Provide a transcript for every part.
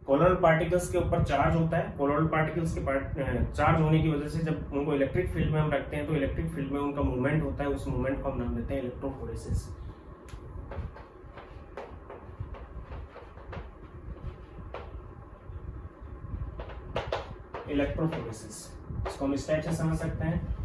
Colloidal particles के ऊपर charge होता है। कोलोइडल पार्टिकल्स के चार्ज होने की वजह से जब उनको इलेक्ट्रिक फील्ड में हम रखते हैं तो इलेक्ट्रिक फील्ड में उनका मूवमेंट होता है, उस मूवमेंट को हम नाम देते हैं इलेक्ट्रोफोरेसिस। इलेक्ट्रोफोरेसिस इसको हम इस टाइप से समझ सकते हैं।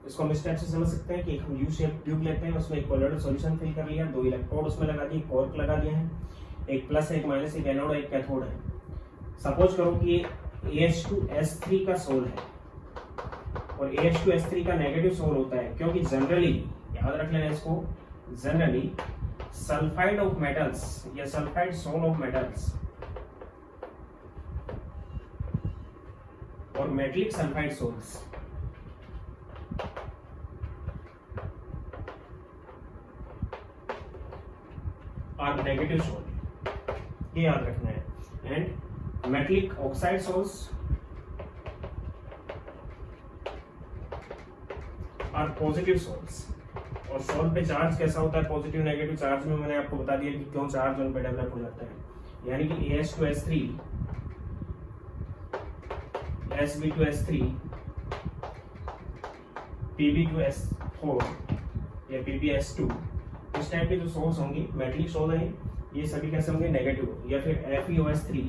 इसको हम इस टाइप से समझ सकते हैं कि एक हम यू शेप ट्यूब लेते हैं, उसमें एक कोलोइडल सॉल्यूशन फिल कर लिया, 2 इलेक्ट्रोड उसमें लगा दिए, कॉर्क लगा दिया है, एक प्लस एक माइनस, एक एनोड एक कैथोड है। सपोज करो कि ये AH2S3 का सोल है और AH2S3 का नेगेटिव सोल होता है, क्योंकि जनरली याद रख लेना इसको, जनरली सल्फाइड ऑफ मेटल्स या सल्फाइड सोल ऑफ मेटल्स और metallic sulphide sols are negative sol, ये याद रखना है। And metallic oxide sols are positive sols. और सोल पे चार्ज कैसा होता है, पॉजिटिव नेगेटिव चार्ज में मैंने आपको बता दिया कि क्यों चार्ज उन पे डेवलप हो जाता है। यानी कि AH2S3 Sb2S3 Pb2S4 या PpS2 इस टाइप के जो सोल्स होंगे, मेटलिक सोल है, ये सभी कैसे होंगे, नेगेटिव। या फिर FeOS3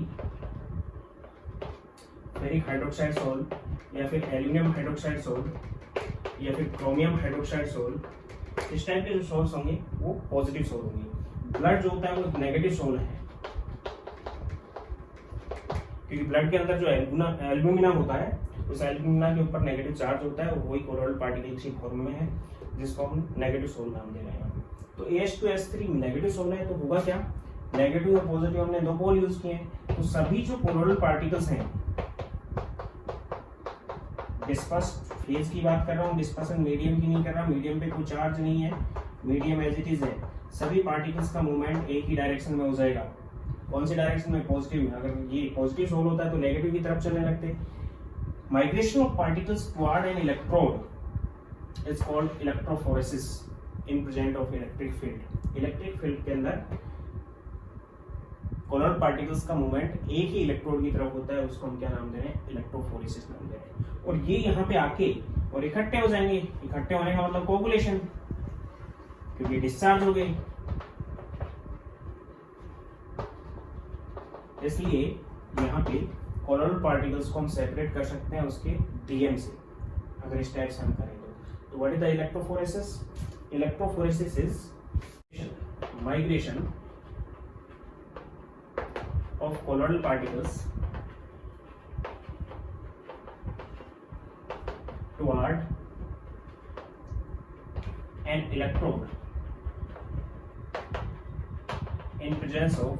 फेरिक हाइड्रोक्साइड सोल या फिर एल्यूमिनियम हाइड्रोक्साइड सोल या फिर क्रोमियम हाइड्रोक्साइड सोल, इस टाइप के जो सोल्स होंगे वो पॉजिटिव सोल होंगे। ब्लड जो होता है वो नेगेटिव सोल है, क्योंकि ब्लड के अंदर जो एल्यूमिना होता है, उस एल्यूमिना के ऊपर नेगेटिव चार्ज होता है, वही कोलोइडल पार्टिकल की फॉर्म में है, जिसको हम नेगेटिव सोल नाम दे रहे हैं। तो AH2S3 नेगेटिव सोल है, तो होगा क्या, नेगेटिव और पॉजिटिव हमने 2 पोल यूज किए हैं, तो सभी जो कोलोइडल पार्टिकल्स हैं, डिस्पर्स्ड फेज की बात कर रहा हूँ, डिस्पर्सन मीडियम की नहीं कर रहा, मीडियम पे कोई चार्ज नहीं है, मीडियम एज इट इज है, सभी पार्टिकल्स का मूवमेंट एक ही डायरेक्शन में हो जाएगा। कौन सी डायरेक्शन में, पॉजिटिव में। अगर ये पॉजिटिव सोल होता है तो नेगेटिव की तरफ चलने लगते। Migration of particles toward N electrode is called electrophoresis in present of electric field. Electric field के अंदर कोलोइडल पार्टिकल्स का मूवमेंट एक ही इलेक्ट्रोड की तरफ होता है, उसको हम क्या नाम दे रहे हैं, इलेक्ट्रोफोरेसिस नाम दे रहे हैं। और ये यहाँ पे आके और इकट्ठे हो जाएंगे, इकट्ठे होने का मतलब कोगुलेशन, क्योंकि डिस्चार्ज हो गई। इसलिए यहाँ पे कोलोइडल पार्टिकल्स को हम सेपरेट कर सकते हैं उसके डीएम से, अगर इस टाइप से हम करें तो what is the electrophoresis? Electrophoresis is migration of colloidal particles toward an electrode in presence of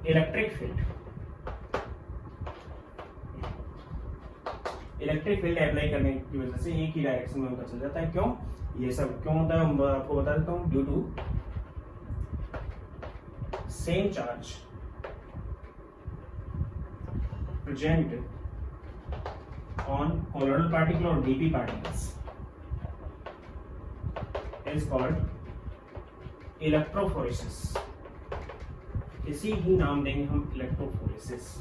electric field. Electric field apply करने की वजह से एक ही डायरेक्शन में उनका चल जाता है। क्यों ये सब क्यों होता है, मैं आपको बता देता हूँ। Due to same charge present on colloidal particle or dp particles is called electrophoresis। इसी ही नाम देंगे हम इलेक्ट्रोफोरेसिस।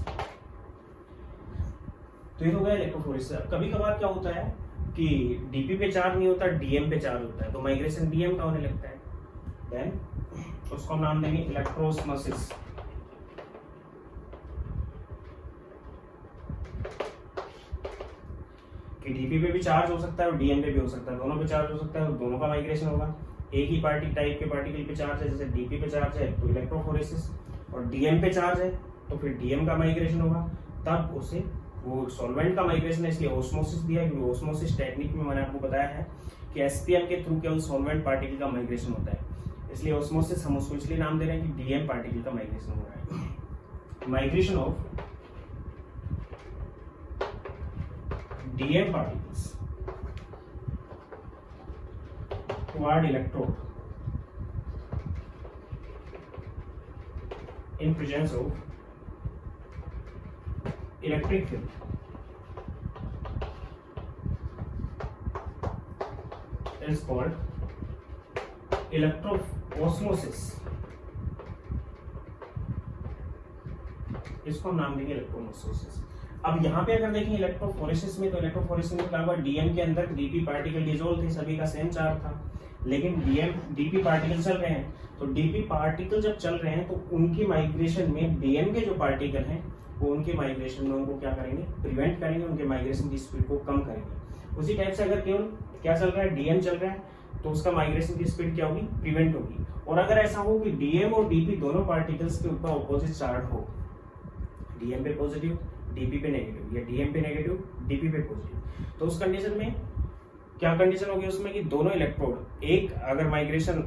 तो ये हो गया इलेक्ट्रोफोरेसिस। कभी कभार क्या होता है कि डीपी पे चार्ज नहीं होता, डीएम पे चार्ज होता है, तो माइग्रेशन डीएम का होने लगता है, देन उसको हम नाम देंगे इलेक्ट्रोस्मोसिस। कि डीपी पे भी चार्ज हो सकता है और डीएम पे भी हो सकता है, दोनों पे चार्ज हो सकता है, तो दोनों का माइग्रेशन होगा। एक ही टाइप के पार्टिकल पे चार्ज है, जैसे डीपी पे चार्ज है तो इलेक्ट्रोफोरेसिस, और डीएम पे चार्ज है तो फिर डीएम का माइग्रेशन होगा, तब उसे वो सॉल्वेंट का माइग्रेशन है, इसलिए ओस्मोसिस दिया है, क्योंकि ओस्मोसिस टेक्निक में मैंने आपको बताया है कि एसपीएम के थ्रू केवल सॉल्वेंट पार्टिकल का माइग्रेशन होता है, इसलिए ओस्मोसिस हम उसको इसलिए नाम दे रहे हैं कि डीएम पार्टिकल का माइग्रेशन हो रहा है। Migration of DM particles toward electrode in presence of electric field is called electroosmosis। इसको हम नाम देंगे इलेक्ट्रोओस्मोसिस। अब यहाँ पे अगर देखें इलेक्ट्रोफोरेसिस में, तो इलेक्ट्रोफोरेसिस में क्या हुआ, डीएम के अंदर डीपी पार्टिकल डिसॉल्व थे, सभी का सेम चार्ज था, लेकिन डीपी पार्टिकल चल रहे हैं, तो डीपी पार्टिकल जब चल रहे हैं तो उनकी माइग्रेशन में डीएम के जो पार्टिकल हैं वो उनके माइग्रेशन में उनको क्या करेंगे, प्रिवेंट करेंगे, उनके माइग्रेशन की स्पीड को कम करेंगे। उसी टाइप से अगर केवल क्या चल रहा है, डीएम चल रहा है, तो उसका माइग्रेशन की स्पीड क्या होगी, प्रिवेंट होगी। और अगर ऐसा हो कि डीएम और डीपी दोनों पार्टिकल्स के ऊपर ऑपोजिट चार्ज हो, डीएम पे पॉजिटिव डीपी पे नेगेटिव, या डीएम पे नेगेटिव डीपी पे पॉजिटिव, तो उस कंडीशन में क्या कंडीशन होगी उसमें कि दोनों इलेक्ट्रोड, एक अगर माइग्रेशन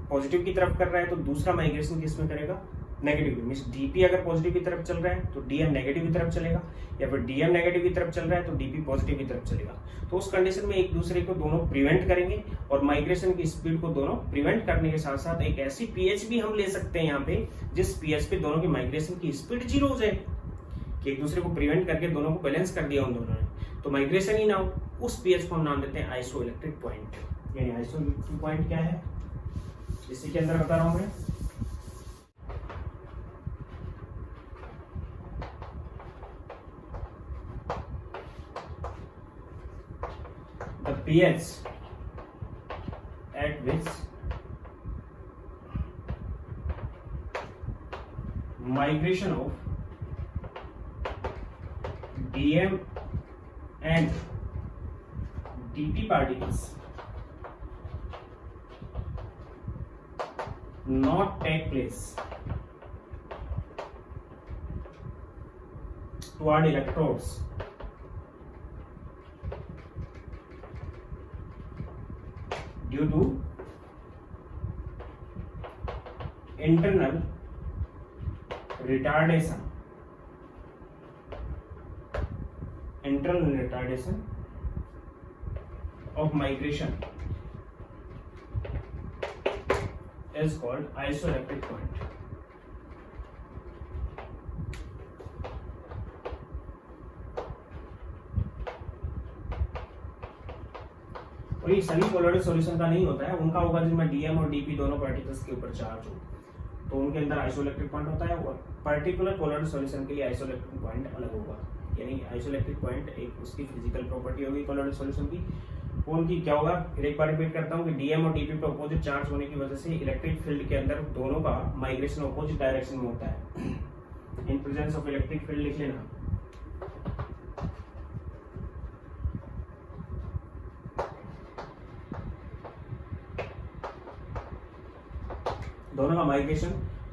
पॉजिटिव की तरफ कर रहा है तो दूसरा माइग्रेशन किस में करेगा, नेगेटिव। मींस डीपी अगर पॉजिटिव की तरफ चल रहा है तो डीएम नेगेटिव की तरफ चलेगा, या फिर डीएम नेगेटिव की तरफ चल रहा है तो डीपी पॉजिटिव की तरफ चलेगा। तो उस कंडीशन में एक दूसरे को दोनों प्रिवेंट करेंगे, और माइग्रेशन की स्पीड को दोनों प्रिवेंट करने के साथ साथ एक ऐसी पीएच भी हम ले सकते हैं यहाँ पे जिस पीएच पे दोनों की माइग्रेशन की स्पीड 0 हो जाए, कि एक दूसरे को प्रिवेंट करके दोनों को बैलेंस कर दिया उन दोनों ने, तो माइग्रेशन ही ना हो। उस पीएच को हम नाम देते हैं आइसोइलेक्ट्रिक पॉइंट। यानी आइसोइलेक्ट्रिक पॉइंट क्या है, इसी के अंदर बता रहा हूं मैं। The pH at which migration of DM and DP particles not take place toward electrodes due to internal retardation of migration is called isoelectric point। और ये सभी कोलोइडल सॉल्यूशन का नहीं होता है, उनका होगा जिनमें डीएम और डीपी दोनों पार्टिकल्स के ऊपर चार्ज हो, तो उनके अंदर आइसोइलेक्ट्रिक पॉइंट होता है, और पर्टिकुलर कोलोइडल सॉल्यूशन के लिए आइसोइलेक्ट्रिक पॉइंट अलग होगा। यानी आइसोइलेक्ट्रिक पॉइंट एक उसकी फिजिकल प्रॉपर्टी होगी कोलोइडल सॉल्यूशन की, वो उनकी क्या होगा, फिर एक बार रिपीट करता हूँ कि डीएम और डीपी पे अपोजिट चार्ज होने की वजह से इलेक्ट्रिक फील्ड के अंदर दोनों का माइग्रेशन अपोजिट डायरेक्शन में होता है। In presence of electric field लिख लेना। दोनों का माइग्रेशन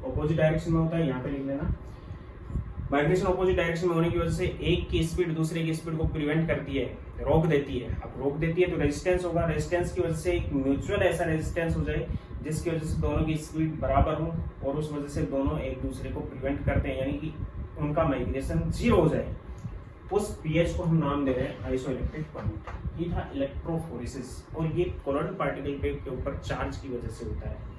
अपोजिट डायरेक्शन में होता है, यहाँ पे लिख लेना। माइग्रेशन अपोजिट डायरेक्शन में होने की वजह से एक की स्पीड दूसरे की स्पीड को प्रिवेंट करती है, रोक देती है। अब रोक देती है तो रेजिस्टेंस होगा, रेजिस्टेंस की वजह से एक म्यूचुअल ऐसा रेजिस्टेंस हो जाए जिसकी वजह से दोनों की स्पीड बराबर हो, और उस वजह से दोनों एक दूसरे को प्रिवेंट करते हैं, यानी कि उनका माइग्रेशन 0 हो जाए। उस पीएच को हम नाम दे रहे हैं आइसोइलेक्ट्रिक पॉइंट। ये था इलेक्ट्रोफोरेसिस, और ये कोलोइडल पार्टिकल के ऊपर चार्ज की वजह से होता है।